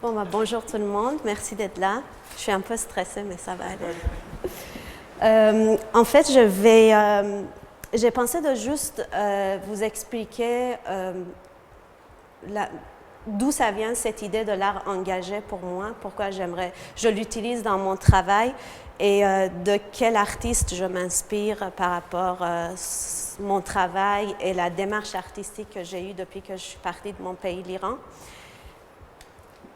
Bon, bonjour tout le monde, merci d'être là. Je suis un peu stressée, mais ça va aller. En fait, j'ai pensé de juste vous expliquer d'où ça vient cette idée de l'art engagé pour moi, pourquoi je l'utilise dans mon travail et de quel artiste je m'inspire par rapport à mon travail et la démarche artistique que j'ai eue depuis que je suis partie de mon pays, l'Iran.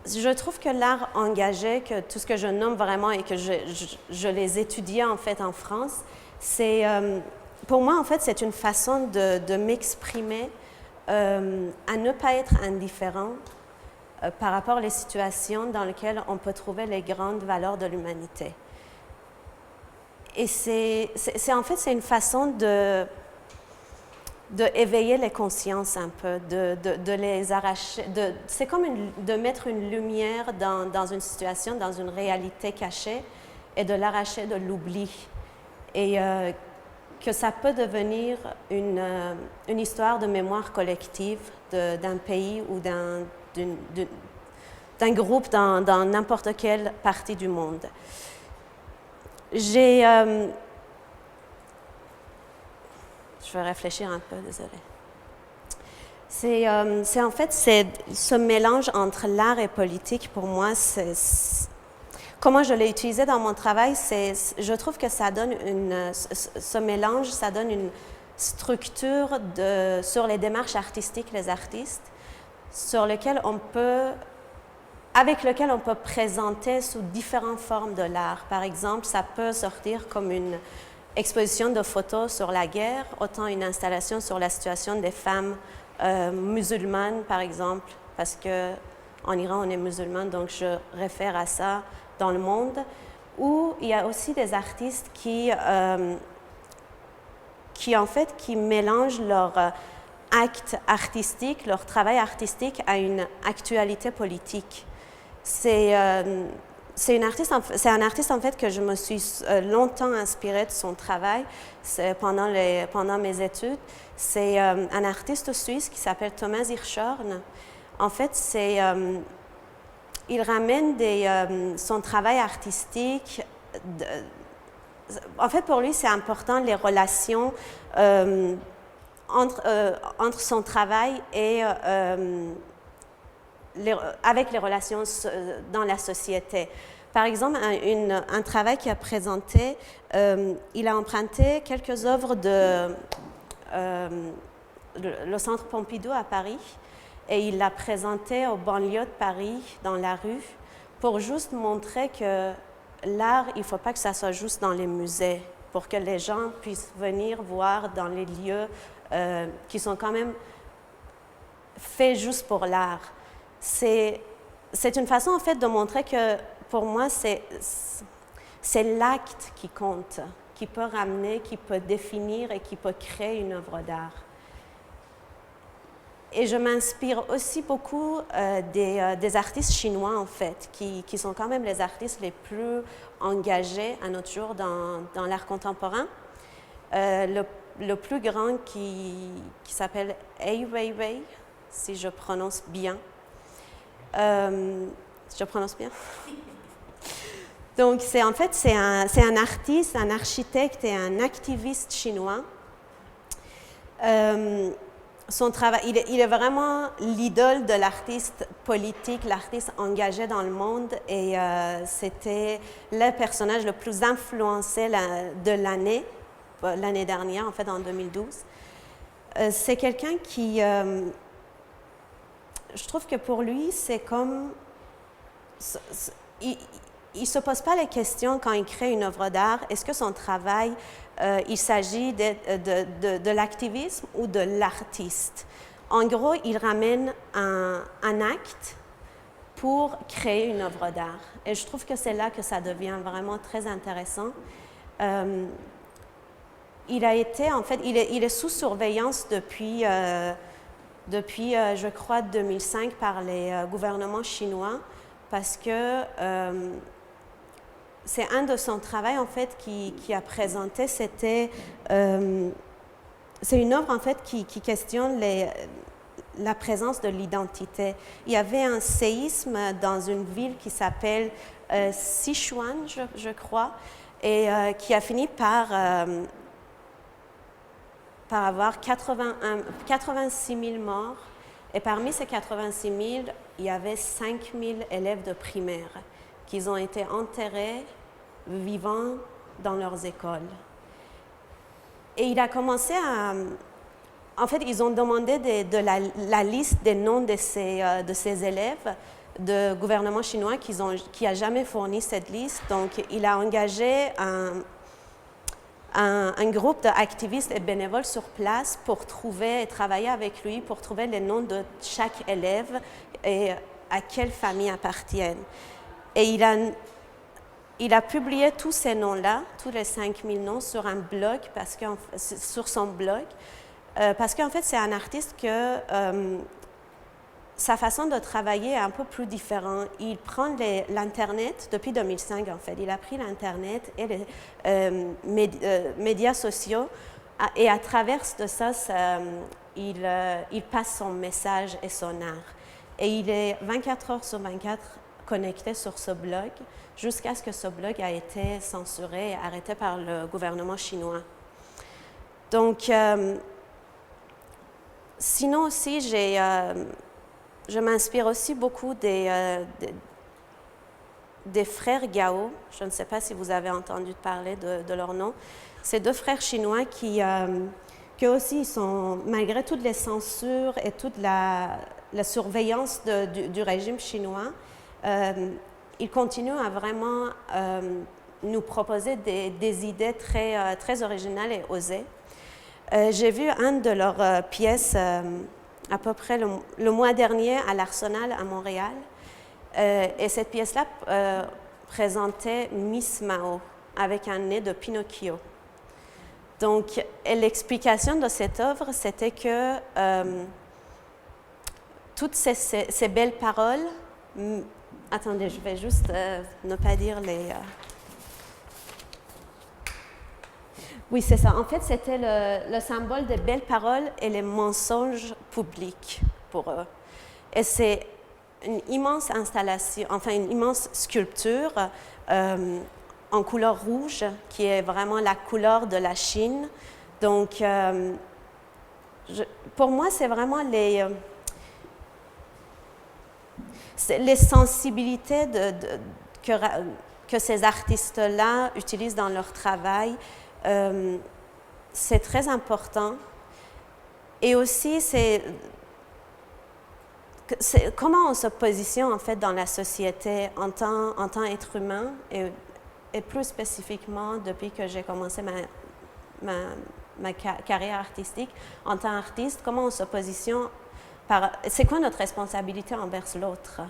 Je trouve que l'art engagé, que tout ce que je nomme vraiment et que je les étudiais en fait en France, pour moi en fait c'est une façon de m'exprimer à ne pas être indifférent par rapport aux situations dans lesquelles on peut trouver les grandes valeurs de l'humanité. Et c'est une façon de éveiller les consciences un peu, de les arracher. C'est comme de mettre une lumière dans une situation, dans une réalité cachée et de l'arracher de l'oubli. Et que ça peut devenir une histoire de mémoire collective d'un pays ou d'un groupe dans n'importe quelle partie du monde. Je vais réfléchir un peu, désolée. C'est ce mélange entre l'art et politique, pour moi, comment je l'ai utilisé dans mon travail, je trouve que ça donne ce mélange, ça donne une structure sur les démarches artistiques, les artistes, avec lequel on peut présenter sous différentes formes de l'art. Par exemple, ça peut sortir comme une exposition de photos sur la guerre, autant une installation sur la situation des femmes musulmanes, par exemple, parce qu'en Iran, on est musulman, donc je réfère à ça dans le monde. Ou il y a aussi des artistes qui mélangent leur acte artistique, leur travail artistique à une actualité politique. C'est un artiste en fait que je me suis longtemps inspirée de son travail pendant mes études. C'est un artiste suisse qui s'appelle Thomas Hirschhorn. En fait, il ramène son travail artistique. En fait, pour lui, c'est important les relations entre son travail et avec les relations dans la société. Par exemple, un travail qu'il a présenté, il a emprunté quelques œuvres le Centre Pompidou à Paris et il l'a présenté aux banlieues de Paris, dans la rue, pour juste montrer que l'art, il ne faut pas que ça soit juste dans les musées, pour que les gens puissent venir voir dans les lieux qui sont quand même faits juste pour l'art. C'est une façon en fait de montrer que pour moi c'est l'acte qui compte, qui peut ramener, qui peut définir et qui peut créer une œuvre d'art. Et je m'inspire aussi beaucoup des artistes chinois en fait, qui sont quand même les artistes les plus engagés à notre jour dans l'art contemporain. Le plus grand qui s'appelle Ai Weiwei, si je prononce bien. Je prononce bien. Donc, c'est un artiste, un architecte et un activiste chinois. Son travail, il est vraiment l'idole de l'artiste politique, l'artiste engagé dans le monde, et c'était le personnage le plus influencé de l'année dernière, en fait, en 2012. C'est quelqu'un qui... je trouve que pour lui, c'est comme... Il ne se pose pas la question quand il crée une œuvre d'art, est-ce que son travail, il s'agit de l'activisme ou de l'artiste? En gros, il ramène un acte pour créer une œuvre d'art. Et je trouve que c'est là que ça devient vraiment très intéressant. Il est sous surveillance depuis je crois, 2005 par les gouvernements chinois, parce que c'est un de son travail, en fait, qui a présenté, c'est une œuvre, en fait, qui questionne la présence de l'identité. Il y avait un séisme dans une ville qui s'appelle Sichuan, je crois, et qui a fini par avoir 86 000 morts. Et parmi ces 86 000, il y avait 5 000 élèves de primaire qui ont été enterrés vivants dans leurs écoles. Et il a commencé à... En fait, ils ont demandé la liste des noms de ces élèves. Le gouvernement chinois qui n'a jamais fourni cette liste. Donc, il a engagé un groupe d'activistes et bénévoles sur place pour trouver et travailler avec lui pour trouver les noms de chaque élève et à quelle famille appartiennent. Et il a publié tous ces noms-là, tous les 5000 noms, sur un blog, sur son blog, parce qu'en fait, c'est un artiste que sa façon de travailler est un peu plus différente. Il prend l'Internet, depuis 2005 en fait, il a pris l'Internet et les médias sociaux, et à travers de ça, il passe son message et son art. Et il est 24 heures sur 24 connecté sur ce blog, jusqu'à ce que ce blog a été censuré et arrêté par le gouvernement chinois. Donc, sinon aussi, je m'inspire aussi beaucoup des frères Gao. Je ne sais pas si vous avez entendu parler de leur nom. Ces deux frères chinois qui aussi sont, malgré toutes les censures et toute la surveillance du régime chinois, ils continuent à vraiment nous proposer des idées très originales et osées. J'ai vu une de leurs pièces à peu près le mois dernier à l'Arsenal à Montréal. Et cette pièce-là présentait Miss Mao avec un nez de Pinocchio. Donc, l'explication de cette œuvre, c'était que toutes ces belles paroles... attendez, je vais juste ne pas dire les... Oui, c'est ça. En fait, c'était le symbole des belles paroles et les mensonges publics pour eux. Et c'est une immense installation, enfin une immense sculpture en couleur rouge, qui est vraiment la couleur de la Chine. Donc, pour moi, c'est vraiment les sensibilités que ces artistes-là utilisent dans leur travail. C'est très important. Et aussi, c'est comment on se positionne en fait dans la société en tant qu'être humain, et plus spécifiquement depuis que j'ai commencé ma carrière artistique en tant qu'artiste, comment on se positionne c'est quoi notre responsabilité envers l'autre,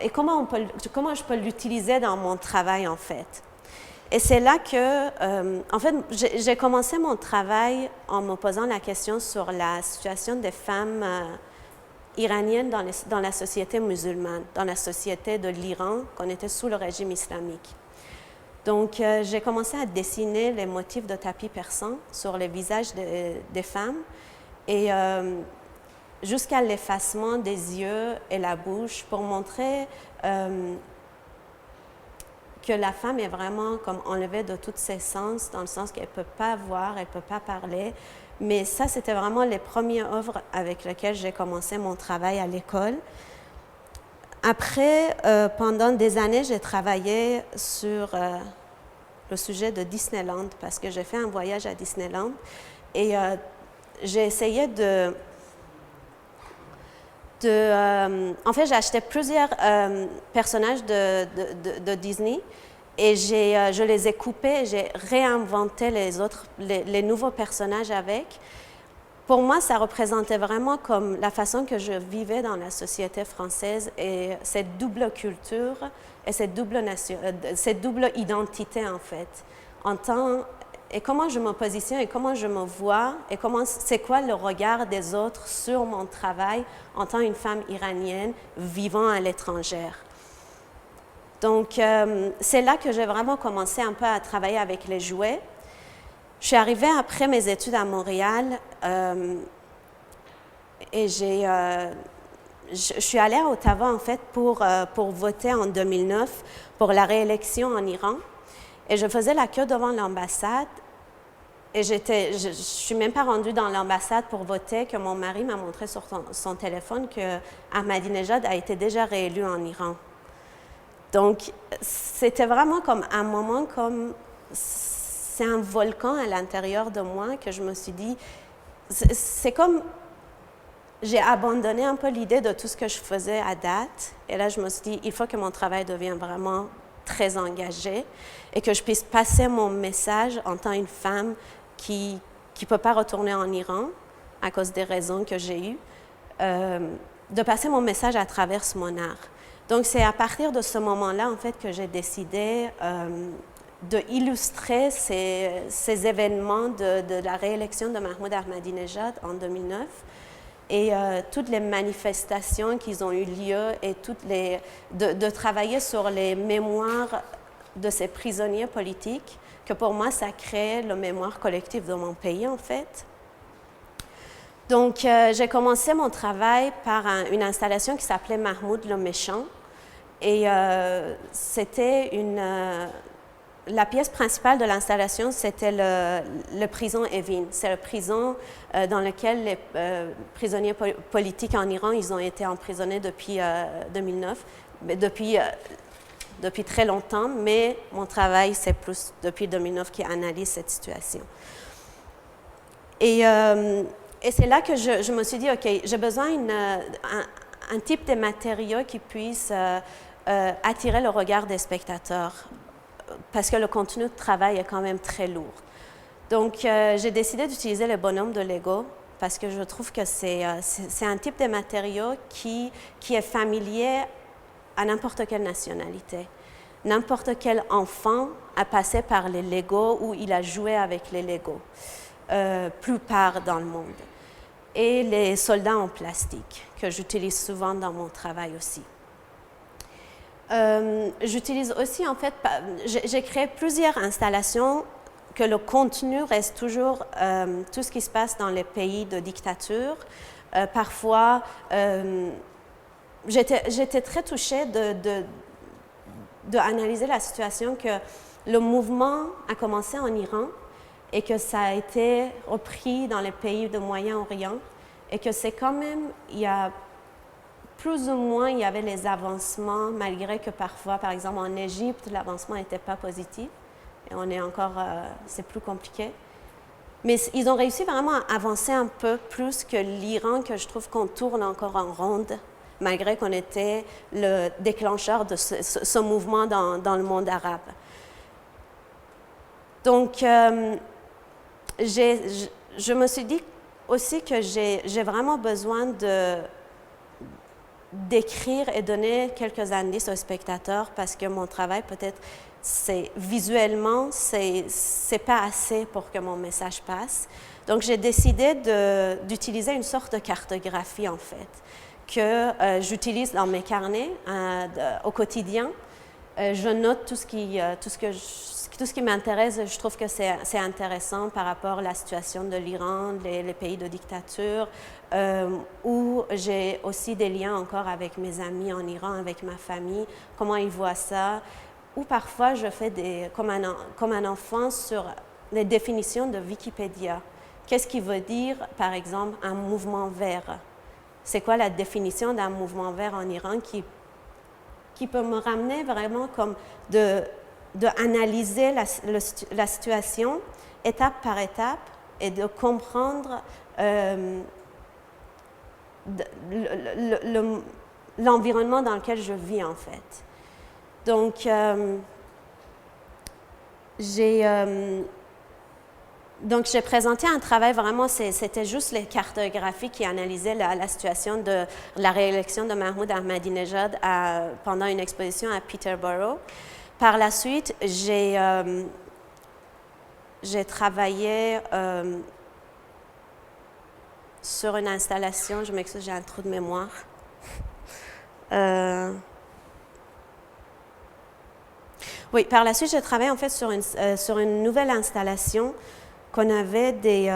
et comment je peux l'utiliser dans mon travail, en fait. Et c'est là que, en fait, j'ai commencé mon travail en me posant la question sur la situation des femmes iraniennes dans la société musulmane, dans la société de l'Iran, qu'on était sous le régime islamique. Donc, j'ai commencé à dessiner les motifs de tapis persan sur les visages des femmes, et jusqu'à l'effacement des yeux et la bouche pour montrer que la femme est vraiment comme enlevée de tous ses sens, dans le sens qu'elle ne peut pas voir, elle ne peut pas parler. Mais ça, c'était vraiment les premières œuvres avec lesquelles j'ai commencé mon travail à l'école. Après, pendant des années, j'ai travaillé sur le sujet de Disneyland, parce que j'ai fait un voyage à Disneyland, et j'ai essayé en fait, j'ai acheté plusieurs personnages de Disney, et je les ai coupés, et j'ai réinventé les nouveaux personnages avec. Pour moi, ça représentait vraiment comme la façon que je vivais dans la société française, et cette double culture et cette double identité, en fait, et comment je me positionne et comment je me vois, et c'est quoi le regard des autres sur mon travail en tant qu'une femme iranienne vivant à l'étranger. Donc, c'est là que j'ai vraiment commencé un peu à travailler avec les jouets. Je suis arrivée après mes études à Montréal et je suis allée à Ottawa, en fait, pour voter en 2009 pour la réélection en Iran. Et je faisais la queue devant l'ambassade. Et je ne suis même pas rendue dans l'ambassade pour voter que mon mari m'a montré sur son téléphone que Ahmadinejad a été déjà réélu en Iran. Donc, c'était vraiment comme un moment comme... C'est un volcan à l'intérieur de moi que je me suis dit... C'est comme... J'ai abandonné un peu l'idée de tout ce que je faisais à date. Et là, je me suis dit, il faut que mon travail devienne vraiment très engagé et que je puisse passer mon message en tant qu'une femme qui ne peut pas retourner en Iran à cause des raisons que j'ai eues, de passer mon message à travers mon art. Donc, c'est à partir de ce moment-là, en fait, que j'ai décidé d'illustrer ces événements de la réélection de Mahmoud Ahmadinejad en 2009 et toutes les manifestations qui ont eu lieu et de travailler sur les mémoires de ces prisonniers politiques, que pour moi, ça crée le mémoire collectif de mon pays, en fait. Donc, j'ai commencé mon travail par une installation qui s'appelait Mahmoud le Méchant. Et c'était la pièce principale de l'installation, c'était le prison Evin. C'est la prison dans laquelle les prisonniers politiques en Iran, ils ont été emprisonnés depuis 2009, mais depuis très longtemps, mais mon travail, c'est plus depuis 2009 qui analyse cette situation. Et c'est là que je me suis dit, OK, j'ai besoin d'un type de matériau qui puisse attirer le regard des spectateurs, parce que le contenu de travail est quand même très lourd. Donc, j'ai décidé d'utiliser les bonhommes de Lego, parce que je trouve que c'est un type de matériau qui est familier à n'importe quelle nationalité. N'importe quel enfant a passé par les Legos ou il a joué avec les Legos, plus part dans le monde. Et les soldats en plastique, que j'utilise souvent dans mon travail aussi. J'utilise aussi, en fait, j'ai créé plusieurs installations que le contenu reste toujours tout ce qui se passe dans les pays de dictature. Parfois, j'étais très touchée d'analyser la situation que le mouvement a commencé en Iran et que ça a été repris dans les pays de Moyen-Orient et que c'est quand même, il y a plus ou moins, il y avait les avancements, malgré que parfois, par exemple, en Égypte, l'avancement n'était pas positif. Et on est encore, c'est plus compliqué. Mais ils ont réussi vraiment à avancer un peu plus que l'Iran, que je trouve qu'on tourne encore en ronde, malgré qu'on était le déclencheur de ce mouvement dans le monde arabe. Donc, je me suis dit aussi que j'ai vraiment besoin d'écrire et donner quelques indices aux spectateurs parce que mon travail, peut-être, visuellement, c'est pas assez pour que mon message passe. Donc, j'ai décidé d'utiliser une sorte de cartographie, en fait, que j'utilise dans mes carnets au quotidien. Je note tout ce qui m'intéresse. Je trouve que c'est intéressant par rapport à la situation de l'Iran, les pays de dictature, où j'ai aussi des liens encore avec mes amis en Iran, avec ma famille, comment ils voient ça. Ou parfois, je fais comme un enfant sur les définitions de Wikipédia. Qu'est-ce qui veut dire, par exemple, un mouvement vert? C'est quoi la définition d'un mouvement vert en Iran qui peut me ramener vraiment comme d'analyser la situation étape par étape et de comprendre l'environnement dans lequel je vis, en fait. Donc, j'ai présenté un travail vraiment, c'était juste les cartographies qui analysaient la situation de la réélection de Mahmoud Ahmadinejad pendant une exposition à Peterborough. Par la suite, j'ai travaillé sur une installation, je m'excuse, j'ai un trou de mémoire. Oui, par la suite, j'ai travaillé en fait sur une nouvelle installation qu'on avait des...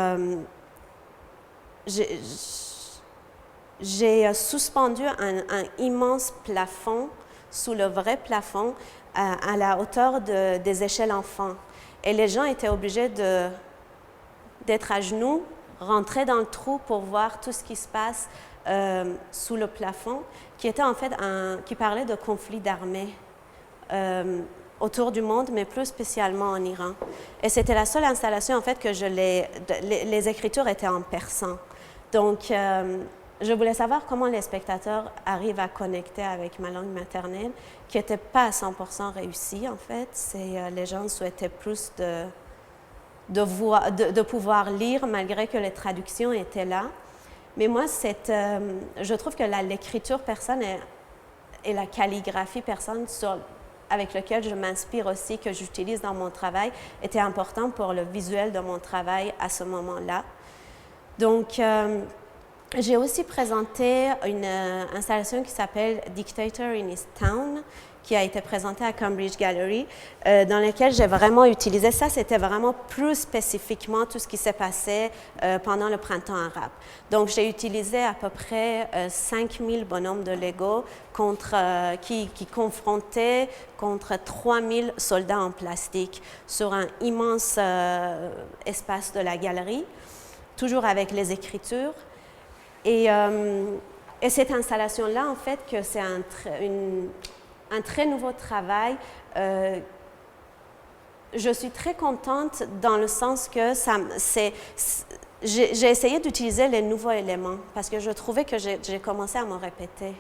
j'ai suspendu un immense plafond sous le vrai plafond à la hauteur des échelles enfants. Et les gens étaient obligés d'être à genoux, rentrer dans le trou pour voir tout ce qui se passe sous le plafond, qui était en fait qui parlait de conflits d'armées autour du monde, mais plus spécialement en Iran. Et c'était la seule installation en fait que les écritures étaient en persan. Donc, je voulais savoir comment les spectateurs arrivent à connecter avec ma langue maternelle, qui n'était pas à 100% réussie en fait. Les gens souhaitaient plus de pouvoir lire malgré que les traductions étaient là. Mais moi, je trouve que l'écriture persane et la calligraphie persane avec lequel je m'inspire aussi, que j'utilise dans mon travail, était important pour le visuel de mon travail à ce moment-là. Donc, j'ai aussi présenté une installation qui s'appelle Dictator in His Town, qui a été présentée à Cambridge Gallery, dans laquelle j'ai vraiment utilisé ça. C'était vraiment plus spécifiquement tout ce qui s'est passé pendant le printemps arabe. Donc, j'ai utilisé à peu près 5000 bonhommes de Lego qui confrontaient contre 3000 soldats en plastique sur un immense espace de la galerie, toujours avec les écritures. Et cette installation-là, en fait, que c'est un très nouveau travail. Je suis très contente dans le sens que j'ai essayé d'utiliser les nouveaux éléments parce que je trouvais que j'ai commencé à me répéter.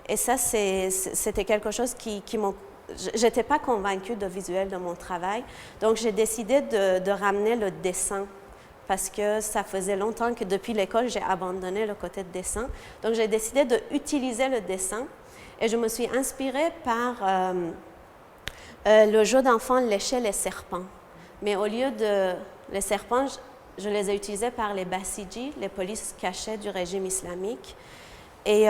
Et ça, c'était quelque chose qui m'a... Je n'étais pas convaincue de visuel de mon travail, donc j'ai décidé de ramener le dessin parce que ça faisait longtemps que depuis l'école, j'ai abandonné le côté de dessin. Donc, j'ai décidé d'utiliser le dessin et je me suis inspirée par le jeu d'enfants Lécher les serpents. Mais au lieu de les serpents, je les ai utilisés par les Basiji, les polices cachées du régime islamique. Et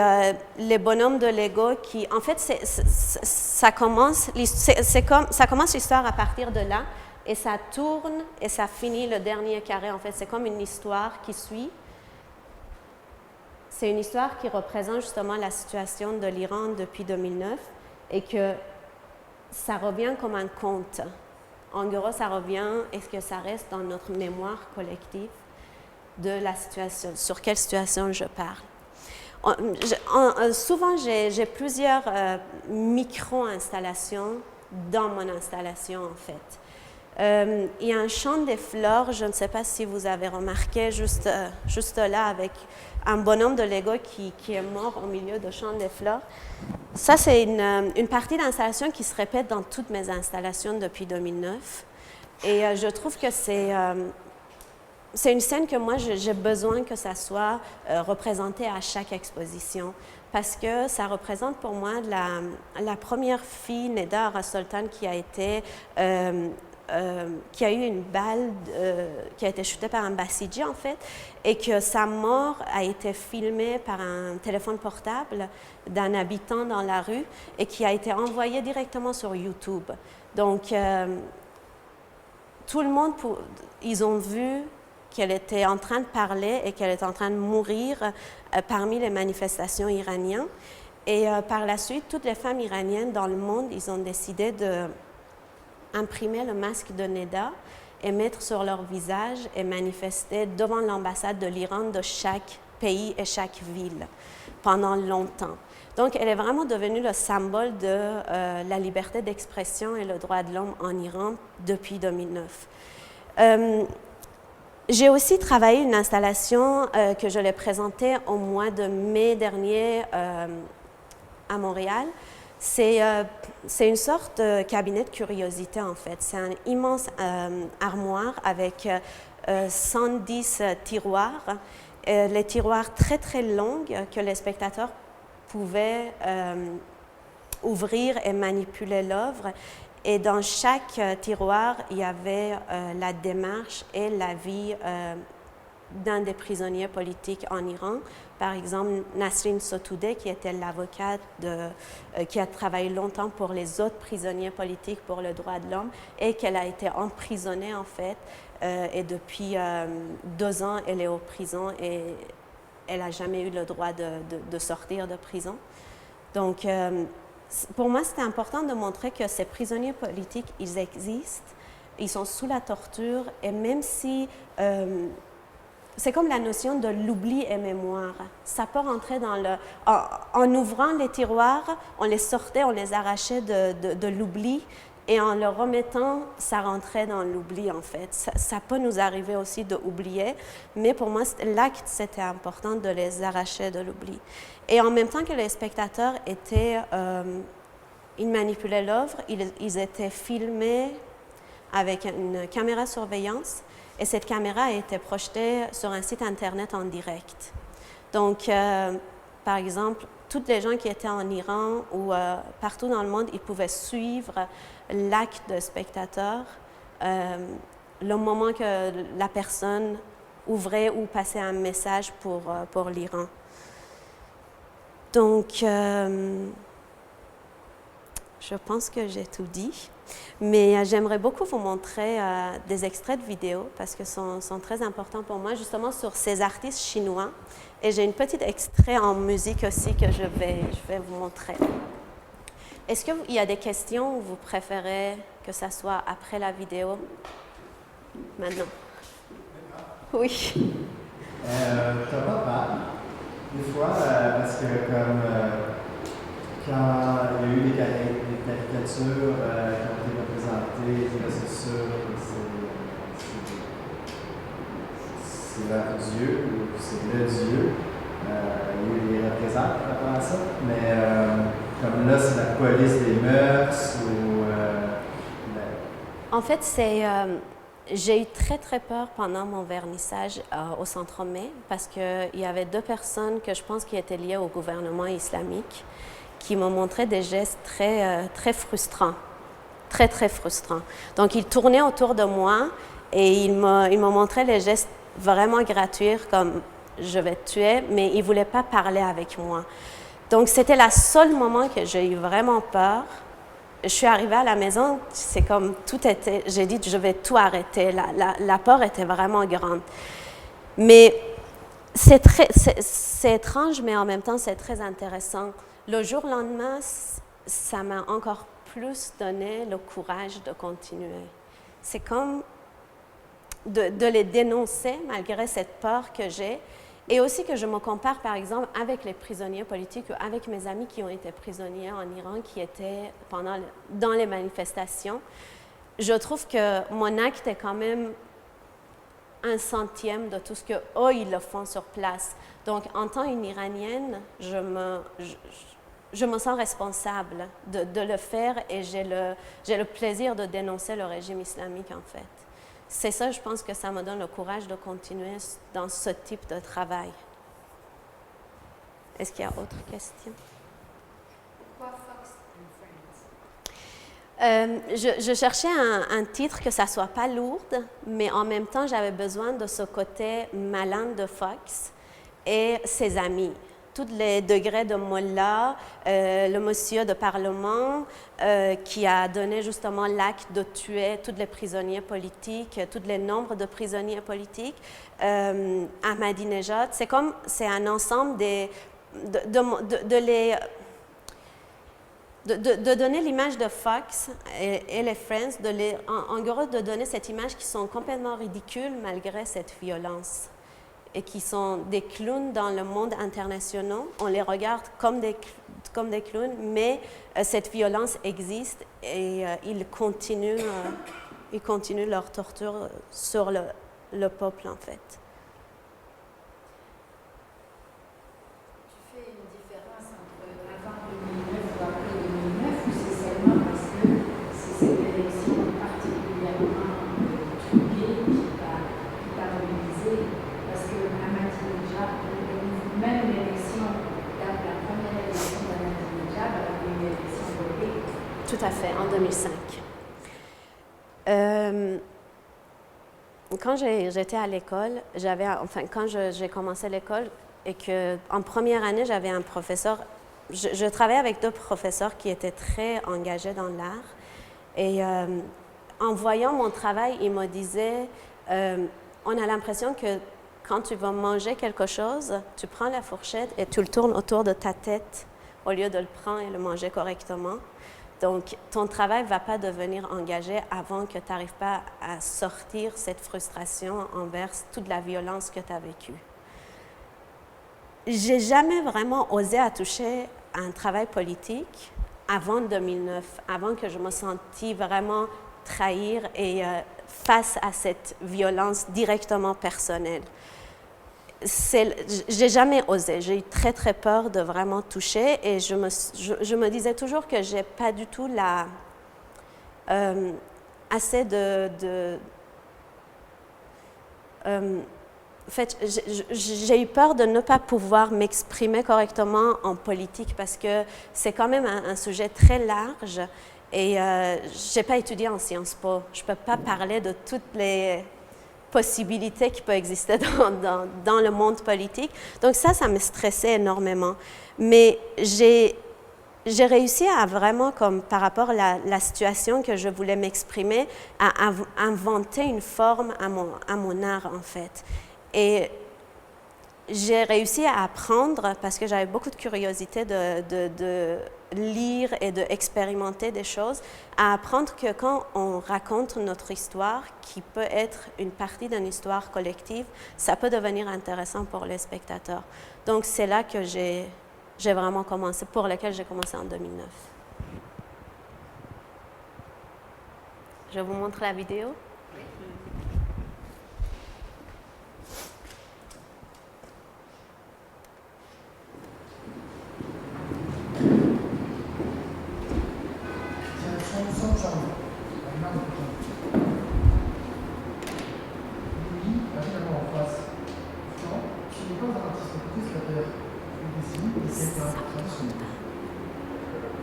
les bonhommes de Lego qui, en fait, ça commence l'histoire à partir de là. Et ça tourne et ça finit le dernier carré. En fait, c'est comme une histoire qui suit. C'est une histoire qui représente justement la situation de l'Iran depuis 2009 et que ça revient comme un conte. En gros, ça revient, est-ce que ça reste dans notre mémoire collective de la situation, sur quelle situation je parle. Souvent, j'ai plusieurs micro-installations dans mon installation, en fait. Il y a un champ des fleurs, je ne sais pas si vous avez remarqué, juste là, avec un bonhomme de Lego qui est mort au milieu du champ des fleurs. Ça, c'est une partie d'installation qui se répète dans toutes mes installations depuis 2009. Et je trouve que c'est une scène que moi, j'ai besoin que ça soit représenté à chaque exposition. Parce que ça représente pour moi la première fille, Neda Ara-Soltan, qui a eu une balle qui a été shootée par un Basiji, en fait, et que sa mort a été filmée par un téléphone portable d'un habitant dans la rue et qui a été envoyée directement sur YouTube. Donc, tout le monde, ils ont vu qu'elle était en train de parler et qu'elle était en train de mourir parmi les manifestations iraniennes. Et par la suite, toutes les femmes iraniennes dans le monde, ils ont décidé d'imprimer le masque de Neda et mettre sur leur visage et manifester devant l'ambassade de l'Iran de chaque pays et chaque ville pendant longtemps. Donc, elle est vraiment devenue le symbole de la liberté d'expression et le droit de l'homme en Iran depuis 2009. J'ai aussi travaillé une installation que je l'ai présentée au mois de mai dernier à Montréal. C'est une sorte de cabinet de curiosité, en fait. C'est un immense armoire avec 110 tiroirs, les tiroirs très, très longs que les spectateurs pouvaient ouvrir et manipuler l'œuvre. Et dans chaque tiroir, il y avait la démarche et la vie d'un des prisonniers politiques en Iran. Par exemple, Nasrin Sotoudeh, qui était l'avocate qui a travaillé longtemps pour les autres prisonniers politiques pour le droit de l'homme et qu'elle a été emprisonnée en fait. Et depuis 2 ans, elle est en prison et elle n'a jamais eu le droit de sortir de prison. Donc, pour moi, c'était important de montrer que ces prisonniers politiques, ils existent, ils sont sous la torture et même si... c'est comme la notion de l'oubli et mémoire. Ça peut rentrer dans le... En ouvrant les tiroirs, on les sortait, on les arrachait de l'oubli et en le remettant, ça rentrait dans l'oubli en fait. Ça peut nous arriver aussi d'oublier, mais pour moi, l'acte, c'était important de les arracher de l'oubli. Et en même temps que les spectateurs étaient... ils manipulaient l'œuvre, ils étaient filmés avec une caméra surveillance. Et cette caméra a été projetée sur un site Internet en direct. Donc, par exemple, toutes les gens qui étaient en Iran ou partout dans le monde, ils pouvaient suivre l'acte de spectateur, le moment que la personne ouvrait ou passait un message pour l'Iran. Donc, je pense que j'ai tout dit. Mais j'aimerais beaucoup vous montrer des extraits de vidéos parce que sont très importants pour moi, justement sur ces artistes chinois. Et j'ai un petit extrait en musique aussi que je vais vous montrer. Est-ce qu'il y a des questions ou vous préférez que ça soit après la vidéo? Maintenant. Oui. T'as pas peur, des fois, parce que comme... quand il y a eu des caricatures qui ont été représentées, c'est sûr que c'est leur Dieu, ou c'est le Dieu. Il les représente par rapport à ça. Mais comme là, c'est la police des mœurs ou... En fait, j'ai eu très peur pendant mon vernissage au Centre Mai parce qu'il y avait 2 personnes que je pense qui étaient liées au gouvernement islamique qui m'ont montré des gestes très frustrants, très frustrants. Donc, ils tournaient autour de moi et ils m'ont montré les gestes vraiment gratuits comme « je vais te tuer », mais ils ne voulaient pas parler avec moi. Donc, c'était le seul moment que j'ai eu vraiment peur. Je suis arrivée à la maison, c'est comme tout était, j'ai dit « je vais tout arrêter ». La peur était vraiment grande. Mais c'est étrange, mais en même temps, c'est très intéressant. Le jour lendemain, ça m'a encore plus donné le courage de continuer. C'est comme de les dénoncer malgré cette peur que j'ai et aussi que je me compare par exemple avec les prisonniers politiques ou avec mes amis qui ont été prisonniers en Iran, qui étaient dans les manifestations. Je trouve que mon acte est quand même 1/100 de tout ce qu'eux, ils le font sur place. Donc, en tant qu'Iranienne, je me sens responsable de le faire et j'ai le plaisir de dénoncer le régime islamique, en fait. C'est ça, je pense que ça me donne le courage de continuer dans ce type de travail. Est-ce qu'il y a autre question? Pourquoi Fox and Friends? Je cherchais un titre que ça ne soit pas lourd, mais en même temps, j'avais besoin de ce côté malin de Fox et ses amis. Tous les degrés de Mollah, le monsieur de Parlement qui a donné justement l'acte de tuer tous les prisonniers politiques, tous les nombres de prisonniers politiques, Ahmadinejad, c'est un ensemble de donner l'image de Fox et les Friends, en gros de donner cette image qui sont complètement ridicules malgré cette violence et qui sont des clowns dans le monde international. On les regarde comme des clowns, mais cette violence existe et ils continuent leur torture sur le peuple, en fait. Tu fais une différence entre avant 2009 ou après 2009 ou c'est seulement parce que c'est cette élection particulièrement truquée qui t'a mobilisé? Parce que Ahmadinejad, même l'élection, la première élection d'Ahmadinejad, elle avait une élection volée. Tout à fait, en 2005. quand j'étais à l'école, quand j'ai commencé l'école et qu'en première année, j'avais un professeur, je travaillais avec 2 professeurs qui étaient très engagés dans l'art. Et en voyant mon travail, ils me disaient, on a l'impression que quand tu vas manger quelque chose, tu prends la fourchette et tu le tournes autour de ta tête au lieu de le prendre et le manger correctement. Donc, ton travail ne va pas devenir engagé avant que tu n'arrives pas à sortir cette frustration envers toute la violence que tu as vécue. J'ai jamais vraiment osé à toucher à un travail politique avant 2009, avant que je me sentis vraiment trahir et face à cette violence directement personnelle. J'ai jamais osé, j'ai eu très très peur de vraiment toucher et je me disais toujours que j'ai pas du tout assez en fait, j'ai eu peur de ne pas pouvoir m'exprimer correctement en politique parce que c'est quand même un sujet très large et je n'ai pas étudié en Sciences Po. Je ne peux pas parler de toutes les possibilités qui peuvent exister dans le monde politique. Donc ça me stressait énormément. Mais j'ai réussi à vraiment, comme par rapport à la situation que je voulais m'exprimer, à inventer une forme à mon art, en fait. Et j'ai réussi à apprendre, parce que j'avais beaucoup de curiosité de lire et d'expérimenter des choses, à apprendre que quand on raconte notre histoire, qui peut être une partie d'une histoire collective, ça peut devenir intéressant pour les spectateurs. Donc c'est là que j'ai vraiment commencé, pour lequel j'ai commencé en 2009. Je vous montre la vidéo.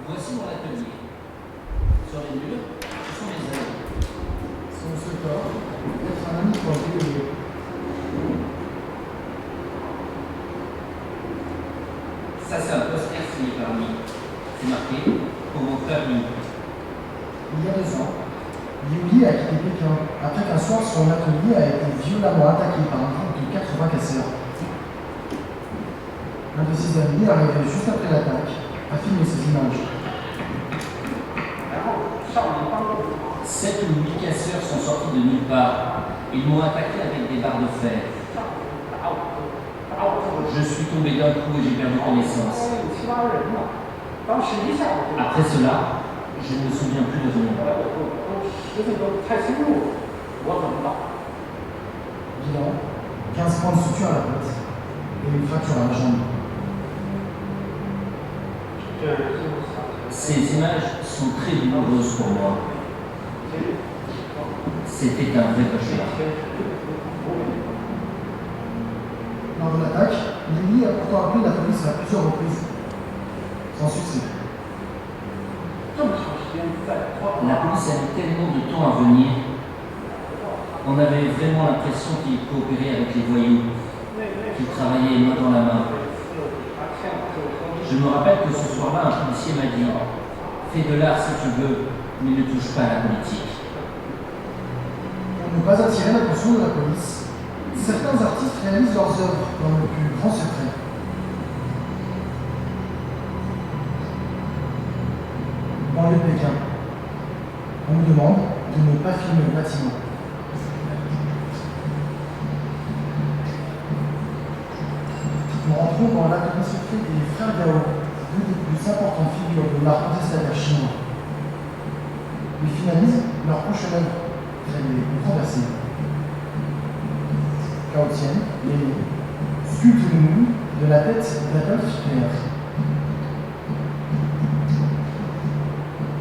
Voici mon atelier. Sur les murs, ce sont mes amis. Son support, être un ami pour le lieu. Ça, c'est un poster signé par lui. C'est marqué pour mon frère Louis. Il y a 2 ans, Yuli a quitté Pékin après qu'un soir son atelier a été violemment attaqué par un groupe de 80 casseurs. Un de ses amis, arrivé juste après l'attaque, a filmé ces images. 7 ou 8 casseurs sont sortis de nulle part. Ils m'ont attaqué avec des barres de fer. Je suis tombé d'un coup et j'ai perdu connaissance. Après cela, je ne me souviens plus de rien. Bilan, 15 points de suture à la tête et une fracture à la jambe. Ces images sont très douloureuses pour moi. C'était un vrai cauchemar. Lors de l'attaque, Yuli a pourtant appelé la police à plusieurs reprises, sans succès. La police a mis tellement de temps à venir. On avait vraiment l'impression qu'ils coopéraient avec les voyous, qu'ils travaillaient main dans la main. Je me rappelle que ce soir-là, un policier m'a dit « Fais de l'art si tu veux, mais ne touche pas à la politique. » Pour ne pas attirer l'attention de la police, certains artistes réalisent leurs œuvres dans le plus grand secret. Banlieue de Pékin. On me demande de ne pas filmer le bâtiment. Nous rentrons dans l'atelier secret des frères Gao, 2 des plus importantes figures de l'art contestataire chinois. Ils finalisent leur prochaine œuvre, très controversée. Cao Tian, les sculpte le moule de la tête d'Adolf Hitler.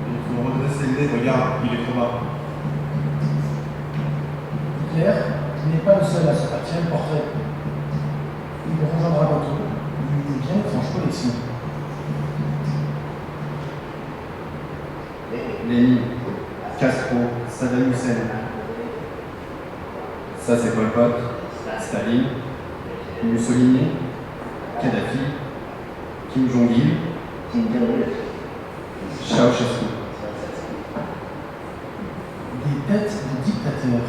Il faut redresser le nez, regarde, il est trop bas. Hitler n'est pas le seul à se faire tirer le portrait. Il rejoindra bientôt une bien étrange collection. Lénine, Castro, Saddam Hussein. Ça, c'est Pol Pot, Staline, Mussolini, Kadhafi, Kim Jong-il, Ceausescu. Des têtes de dictateurs.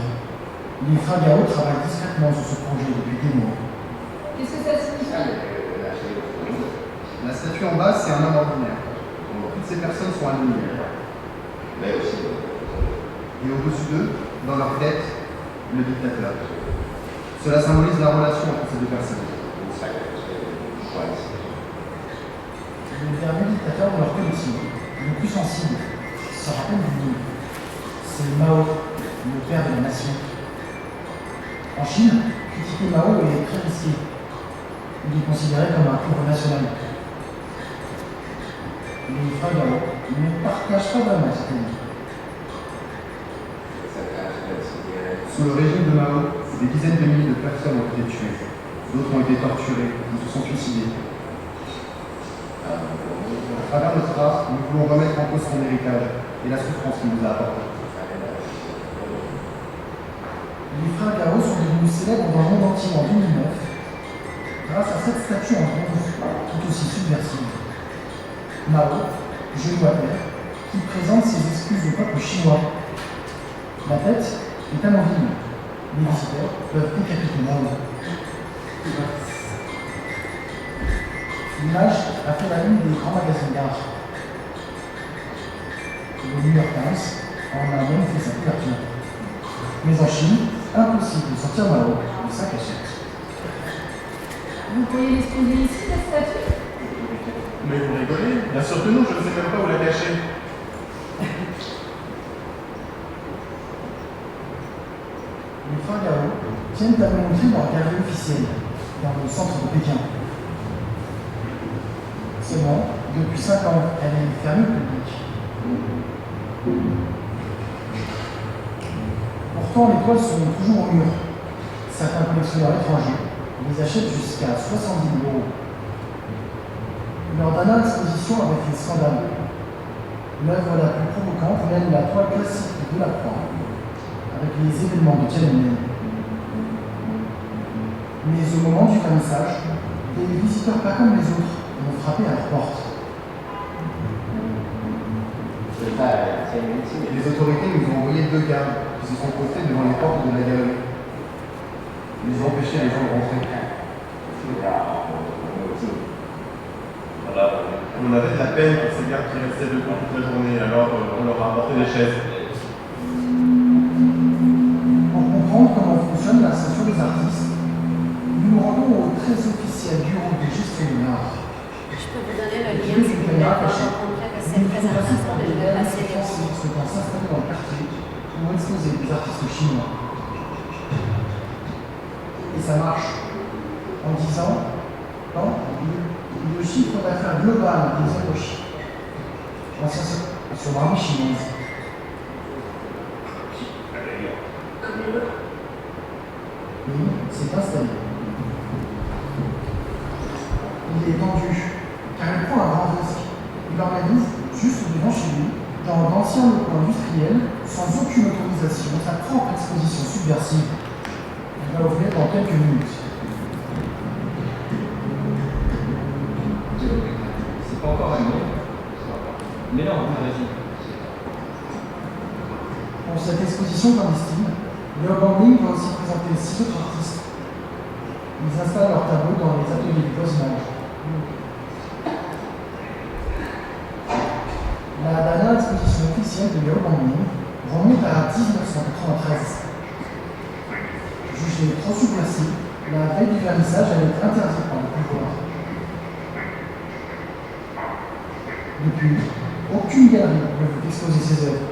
Les Fringao travaillent discrètement sur ce projet depuis des mois. Qu'est-ce que ça signifie? La statue en bas, c'est un homme ordinaire. Toutes ces personnes sont anonymes. Et au-dessus d'eux, dans leur tête, le dictateur. Cela symbolise la relation entre ces deux personnes. Le dernier dictateur de leur collection, le plus sensible, se rappelle du livre. C'est Mao, le père de la nation. En Chine, critiquer Mao est très risqué. Il est considéré comme un pauvre national. Les Fringao ne partagent pas vraiment cette idée. Sous le régime de Mao, des dizaines de milliers de personnes ont été tuées. D'autres ont été torturées ou se sont suicidées. À travers notre art, nous voulons remettre en cause son héritage et la souffrance qu'il nous a apportée. Les Fringao sont devenus célèbres dans le monde entier en 2009 grâce à cette statue en bronze tout aussi subversive. Mao, genou à terre, qui présente ses excuses au peuple chinois. La tête est amovible. Les visiteurs peuvent décapiter Mao. L'image a fait la une des grands magazines d'art. Le New York Times en a même fait sa couverture. Mais en Chine, impossible de sortir Mao de sa cachette. Vous pourriez l'exposer ici, cette statue? Mais vous rigolez? Bien sûr que non, je ne sais même pas où la cacher. Les Fringao tiennent à montrer leur galerie officielle dans le centre de Pékin. Seulement, depuis 5 ans, elle est fermée au public. Pourtant, les toiles sont toujours au mur. Certains collectionneurs étrangers les achètent jusqu'à 70 000 €. Lors d'un exposition avec les scandales, l'œuvre la plus provocante mène la toile classique de la croix, avec les événements de Tiananmen. Mais au moment du vernissage, des visiteurs pas comme les autres ont frappé à leur porte. Les autorités nous ont envoyé 2 gardes qui se sont postés devant les portes de la galerie. Ils ont empêché les gens de rentrer. On avait de la peine pour ces gardes qui restaient debout toute la journée, alors on leur a apporté des chaises. Pour comprendre comment fonctionne l'association des artistes, nous nous rendons au très officiel bureau de gestion de l'art. Je peux vous donner le lien si vous voulez avoir rencontré que c'est très intéressant de le passer les mots. Souhaitant s'installer dans le quartier pour exposer des artistes chinois. Et ça marche. En 10 ans, le chiffre d'affaires global des œuvres sur l'armée chinoise s'est installé. Il est tendu, car il prend un grand risque. Il organise, juste devant chez lui, dans d'anciens locaux industriels, sans aucune autorisation, sa propre exposition subversive. Il va ouvrir dans quelques minutes. C'est pas encore arrivé. Mais là, on vas-y. Pour cette exposition clandestine, Liu Bangming va aussi présenter 6 autres artistes. Ils installent leurs tableaux dans les ateliers du voisinage. La dernière exposition officielle de Liu Bangming remonte à 1993. Jugée trop subversive, la veille du vernissage, elle est interdite par le pouvoir. Depuis, aucune galerie ne veut exposer ses œuvres.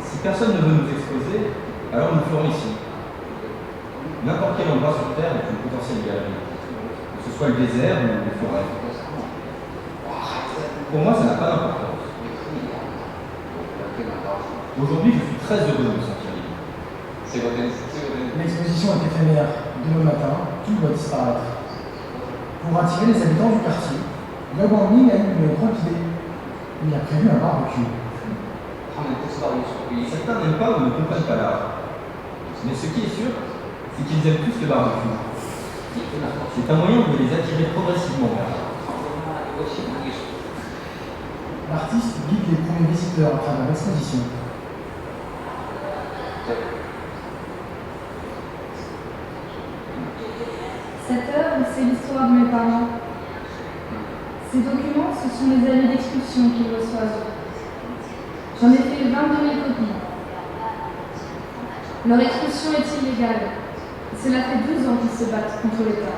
Si personne ne veut nous exposer, alors nous le ferons ici. N'importe quel endroit sur Terre est une potentielle galerie, que ce soit le désert ou les forêts. Pour moi, ça n'a pas d'importance. Aujourd'hui, je suis très heureux de me sentir libre. L'exposition est éphémère. Demain matin, tout doit disparaître. Pour attirer les habitants du quartier, Liu Bangming a eu une grande idée. Il a prévu un barbecue. Certains n'aiment pas ou ne comprennent pas l'art. Mais ce qui est sûr, c'est qu'ils aiment tous le barbecue. C'est un moyen de les attirer progressivement vers l'art. L'artiste guide les premiers visiteurs à travers l'exposition. Cette œuvre, c'est l'histoire de mes parents. Ces documents, ce sont les avis d'expulsion qu'ils reçoivent. J'en ai fait 22 000 copies. Leur expulsion est illégale. Cela fait 12 ans qu'ils se battent contre l'État.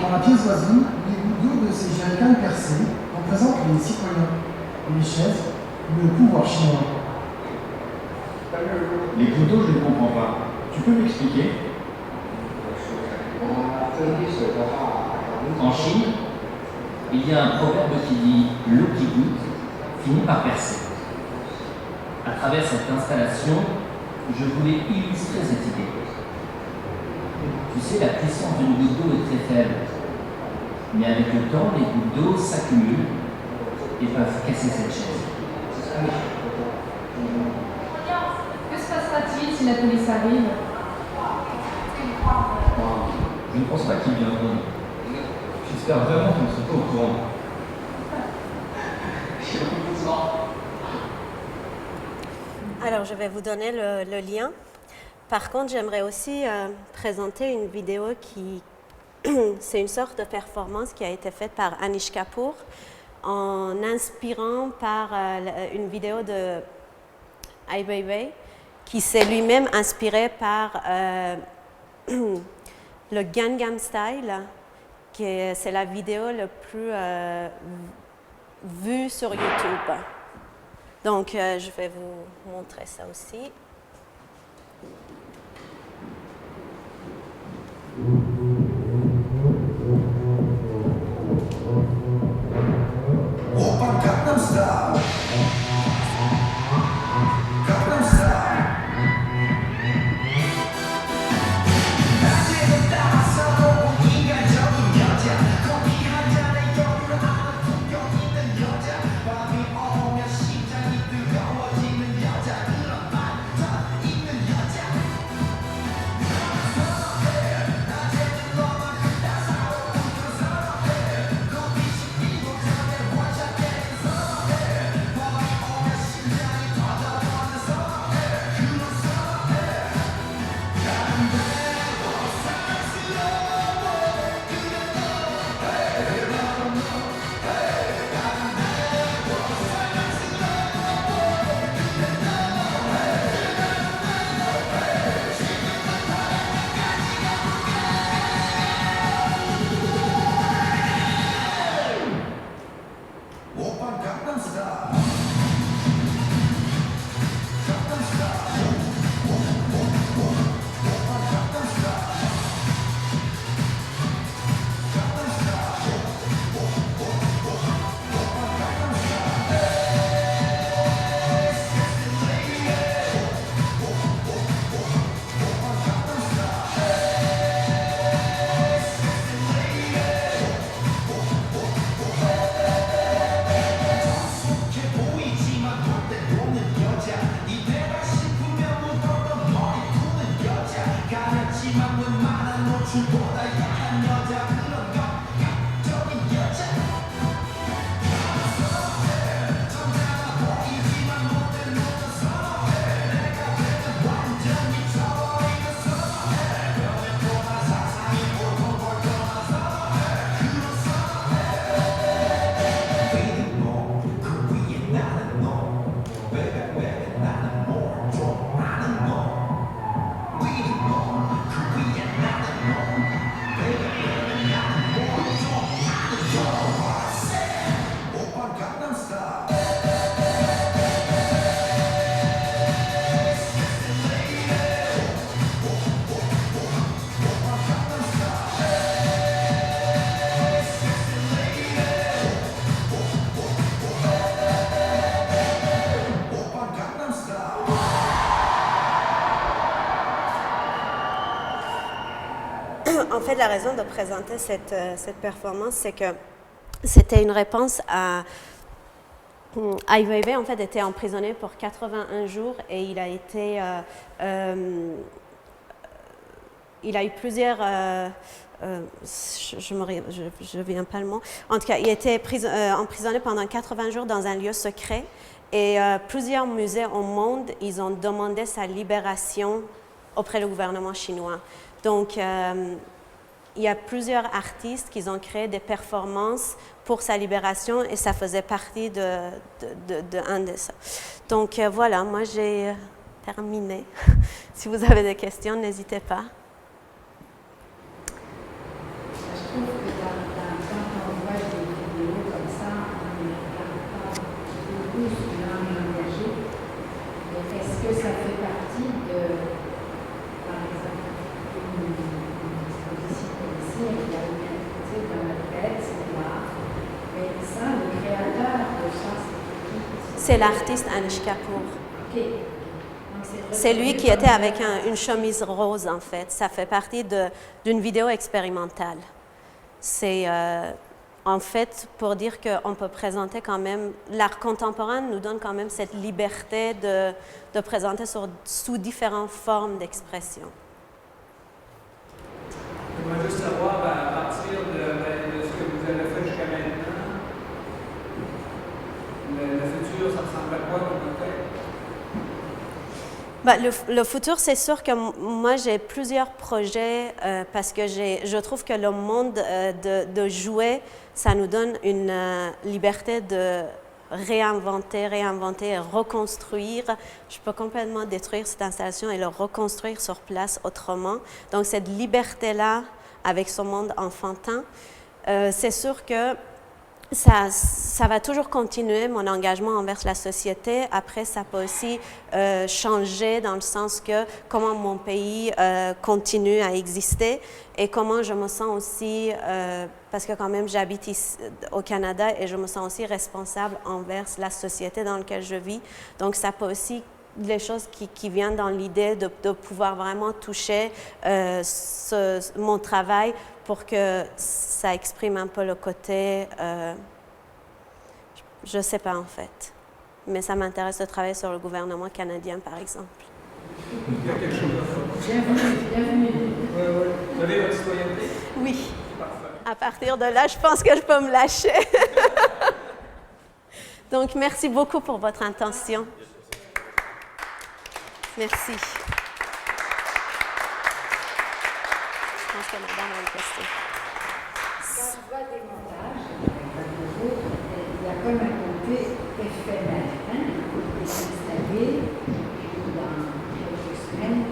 Dans la pièce voisine, les gouttes d'eau de ces jerrycans percés représentent les citoyens, et les chaises, le pouvoir chinois. Les couteaux, je ne comprends pas. Tu peux m'expliquer? En Chine, il y a un proverbe qui dit « l'eau qui goûte finit par percer ». À travers cette installation, je voulais illustrer cette idée. Tu sais, la puissance d'une goutte d'eau est très faible. Mais avec le temps, les gouttes d'eau s'accumulent et peuvent casser cette chaise. Que se passera-t-il si la police arrive? Je ne pense pas qu'ils viendront. J'espère vraiment qu'ils ne sont pas au courant. Alors, je vais vous donner le lien. Par contre, j'aimerais aussi présenter une vidéo qui... c'est une sorte de performance qui a été faite par Anish Kapoor en inspirant par une vidéo de Ai Weiwei qui s'est lui-même inspiré par le Gangnam Style, c'est la vidéo la plus vue sur YouTube. Donc, je vais vous montrer ça aussi. Oppa Gangnam Style. Gangnam Style. 낮에는 따라서 인간적인 여자. 커피 한 잔에 여유를 아는 풍경 있는 여자. 밤이 오면 심장이 뜨거워지는 여자. 그런 말다 있는 여자. 낮에는 너만큼 따사로운 그 사랑해. 커피 식히고 전에 원샷 때린 사랑해. 밤이 오면 심장이 터져버리는 사랑해. 그런 사랑해. 다른 데로 사랑스러워. 그래 너. Hey, 바로 너. Hey, 다른 데로 사랑스러워. 그래 너. Hey, 지금은 바람까지 가볼게. 오빤 강남 스타일. 강남 스타일. 오빤 강남 스타일. 강남 스타일. 오빤 강남 스타일. 익숙해 보이지만 볼 때 보는 여자. 이때가 싶으면 묻었던 머리 푸는 여자. 가렸지만 웬만한 노출보다 야한 여자. 그런 감각적인 여자. 선호해. 점잖아 보이지만 못된 눈은 선호해. 내가 되면 완전 미쳐버리는 선호해. 변해보나 사상이 보통 볼 거나 선호해. 그런 선호해. Baby 너, 그 위에 나는 너. Baby baby 나는 뭘 좀 아는 너. Baby 너, 그 위에 나는 너. Baby baby 나는 뭘 좀 아는 너. 오빤 강남 스타일. 오빤 강남 스타일. En fait, la raison de présenter cette performance, c'est que c'était une réponse à... Ai Weiwei, en fait, était emprisonné pour 81 jours et il a été... il a eu plusieurs... je ne viens pas le mot. En tout cas, il était emprisonné pendant 80 jours dans un lieu secret et plusieurs musées au monde, ils ont demandé sa libération auprès du gouvernement chinois. Donc, il y a plusieurs artistes qui ont créé des performances pour sa libération et ça faisait partie de un de ça. Donc, voilà, moi j'ai terminé. Si vous avez des questions, n'hésitez pas. Je trouve que quand on voit des vidéos comme ça, on ne regarde pas beaucoup sur l'âme engagée. Mais est-ce que ça fait partie de, par exemple, une exposition comme ici, il y a une activité dans la tête, c'est là. Mais ça, le créateur de ça, c'est l'artiste Anish Kapoor. OK. C'est lui qui était avec une chemise rose, en fait. Ça fait partie d'une vidéo expérimentale. C'est en fait pour dire qu'on peut présenter quand même, l'art contemporain nous donne quand même cette liberté de présenter sous différentes formes d'expression. J'aimerais juste savoir, à partir de ce que vous avez fait jusqu'à maintenant, le futur, ça ressemble à quoi dans votre tête? Le futur, c'est sûr que moi, j'ai plusieurs projets parce que je trouve que le monde de jouer, ça nous donne une liberté de réinventer et reconstruire. Je peux complètement détruire cette installation et le reconstruire sur place autrement. Donc, cette liberté-là, avec ce monde enfantin, c'est sûr que ça va toujours continuer mon engagement envers la société. Après, ça peut aussi changer dans le sens que comment mon pays continue à exister et comment je me sens aussi, parce que quand même j'habite ici au Canada et je me sens aussi responsable envers la société dans laquelle je vis. Donc, ça peut aussi les choses qui viennent dans l'idée de pouvoir vraiment toucher mon travail pour que ça exprime un peu le côté, je ne sais pas en fait, mais ça m'intéresse de travailler sur le gouvernement canadien par exemple. Il y a quelque chose à faire. Bienvenue. Vous avez votre citoyenneté? Oui. Parfait. À partir de là, je pense que je peux me lâcher. Donc, merci beaucoup pour votre attention. Merci. Je pense que madame a une question. Quand je vois des montages, il y a comme un côté éphémère, hein, qui est installé dans quelques semaines.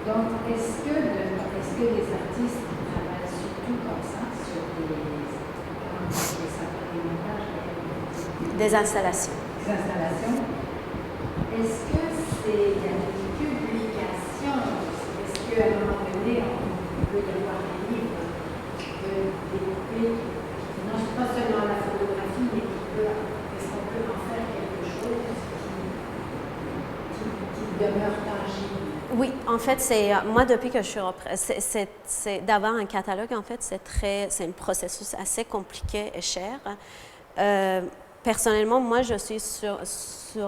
Donc, est-ce que les artistes travaillent surtout comme ça, sur des montages, Des installations. des installations? Est-ce que il y a des publications? Est-ce qu'à un moment donné, on peut y avoir des livres de développer, non pas seulement la photographie, mais est-ce qu'on peut en faire quelque chose qui demeure tangible? Oui, en fait, moi depuis que je suis c'est d'avoir un catalogue. En fait, c'est un processus assez compliqué et cher. Personnellement, moi, je suis sur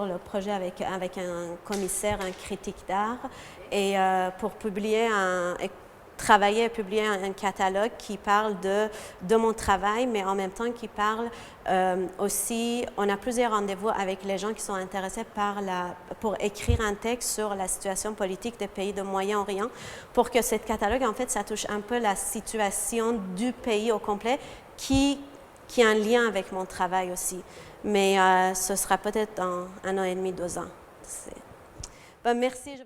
le projet avec un commissaire, un critique d'art, et pour travailler et publier un catalogue qui parle de mon travail, mais en même temps qui parle aussi, on a plusieurs rendez-vous avec les gens qui sont intéressés pour écrire un texte sur la situation politique des pays de Moyen-Orient, pour que ce catalogue, en fait, ça touche un peu la situation du pays au complet, qui a un lien avec mon travail aussi. Mais ce sera peut-être dans 1 an et demi, 2 ans. Merci.